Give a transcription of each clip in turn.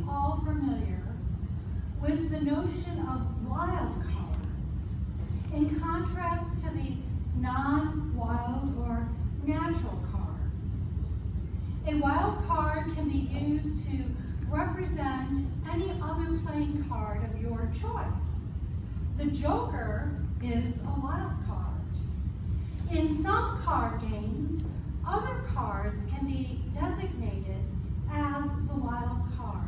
all familiar with the notion of wild cards in contrast to the non-wild or natural cards. A wild card can be used to represent any other playing card of your choice. The Joker is a wild card. In some card games, other cards can be designated as the wild card.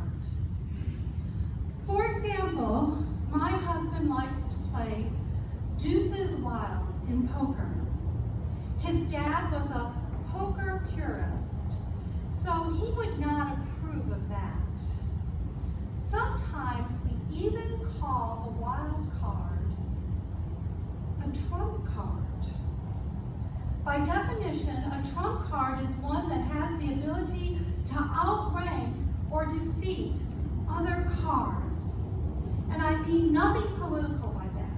For example, my husband likes to play Deuces Wild in poker. His dad was a poker purist, so he would not approve of that. Sometimes we even call the wild card a trump card. By definition, a trump card is one that has the ability to outrank or defeat other cards. And I mean nothing political by that.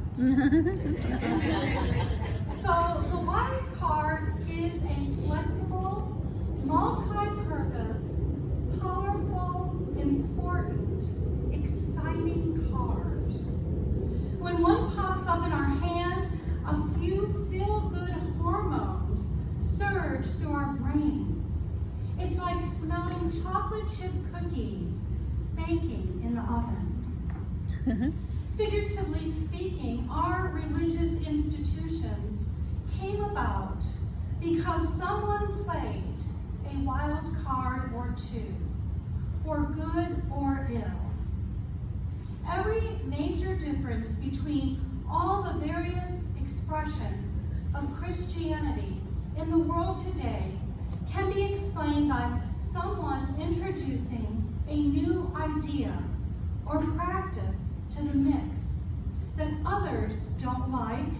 So the wild card is a flexible, multi-purpose, powerful, important, exciting card. When one pops up in our hand, a few feel-good hormones surge through our brains. It's like smelling chocolate chip cookies baking in the oven. Figuratively speaking, our religious institutions came about because someone played a wild card or two, for good or ill. Every major difference between all the various expressions of Christianity in the world today can be explained by someone introducing a new idea or practice to the mix that others don't like,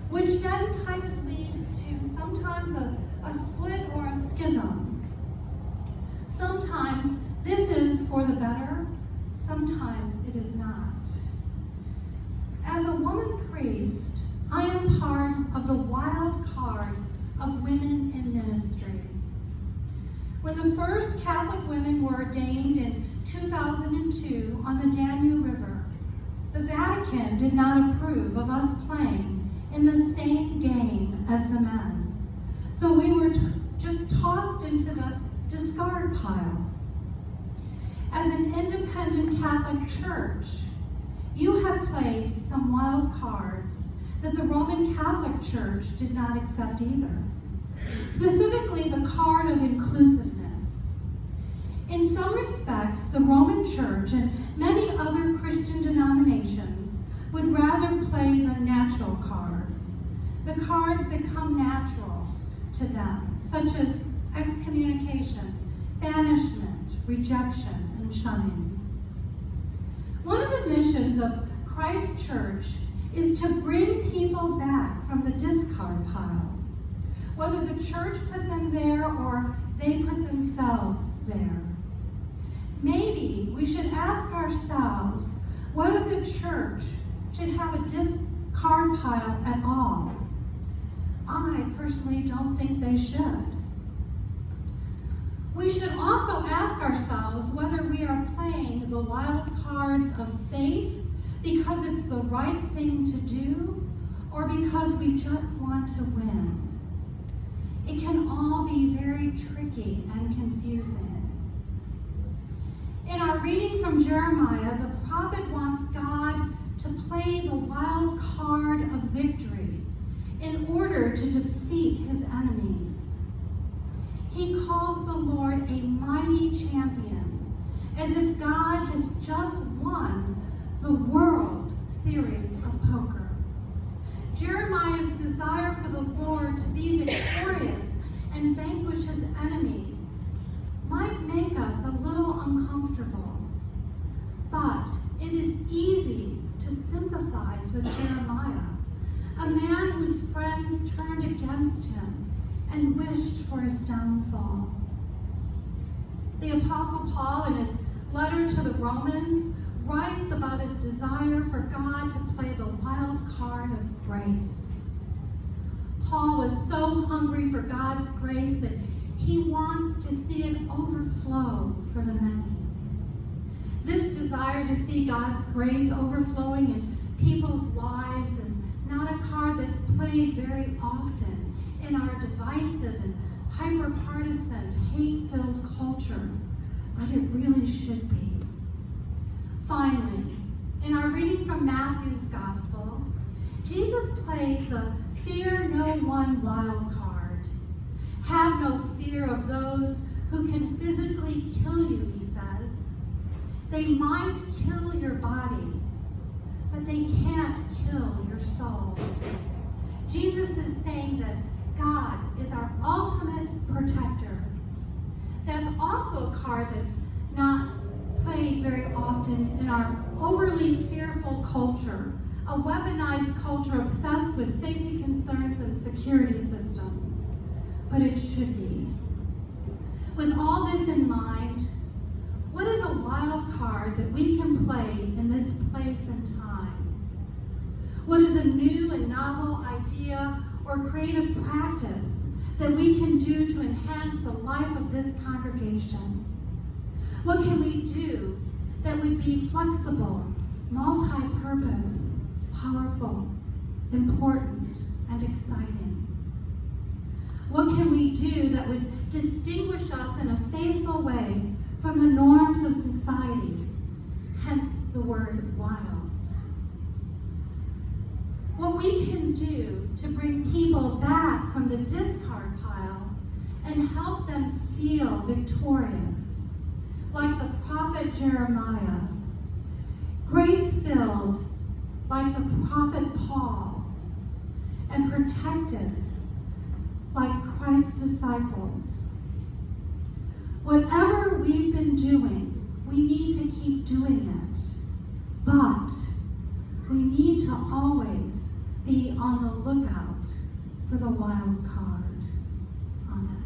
which then kind of leads to sometimes a split or a schism. Sometimes this is for the better, sometimes it is not. As a woman priest, I am part of the wild card of women in ministry. When the first Catholic women were ordained in 2002 on the Danube River, the Vatican did not approve of us playing in the same game as the men. So we were just tossed into the discard pile. As an independent Catholic church, you have played some wild cards that the Roman Catholic Church did not accept either. Specifically, the card of inclusiveness. In some respects, the Roman Church and many other Christian denominations would rather play the natural cards, the cards that come natural to them, such as excommunication, banishment, rejection, and shunning. One of the missions of Christ Church is to bring people back from the discard pile, whether the church put them there or they put themselves there. Maybe we should ask ourselves whether the church should have a discard pile at all. I personally don't think they should. We should also ask ourselves whether we are playing the wild cards of faith because it's the right thing to do, or because we just want to win. It can all be very tricky and confusing. In our reading from Jeremiah, the prophet wants God to play the wild card of victory in order to defeat his enemies. He calls the Lord a mighty champion, as if God has just won the World Series of Poker. Jeremiah's desire for the Lord to be victorious and vanquish his enemies might make us a little uncomfortable, but it is easy to sympathize with Jeremiah, a man whose friends turned against him and wished for his downfall. The Apostle Paul, in his letter to the Romans, writes about his desire for God to play the wild card of grace. Paul was so hungry for God's grace that he wants to see it overflow for the many. desire to see God's grace overflowing in people's lives is not a card that's played very often in our divisive and hyper-partisan, hate-filled culture, but it really should be. Finally, in our reading from Matthew's Gospel, Jesus plays the fear no one wild card. Have no fear of those who can physically kill you, he says. They might kill your body, but they can't kill your soul. Jesus is saying that God is our ultimate protector. That's also a card that's not played very often in our overly fearful culture, a weaponized culture obsessed with safety concerns and security systems. But it should be. With all this in mind, what is a wild card that we can play in this place and time? What is a new and novel idea or creative practice that we can do to enhance the life of this congregation? What can we do that would be flexible, multi-purpose, powerful, important, and exciting? What can we do that would distinguish us in a faithful way from the norms of society, hence the word wild? What we can do to bring people back from the discard pile and help them feel victorious, like the prophet Jeremiah, grace-filled like the prophet Paul, and protected like Christ's disciples. Whatever we've been doing, we need to keep doing it. But we need to always be on the lookout for the wild card. Amen.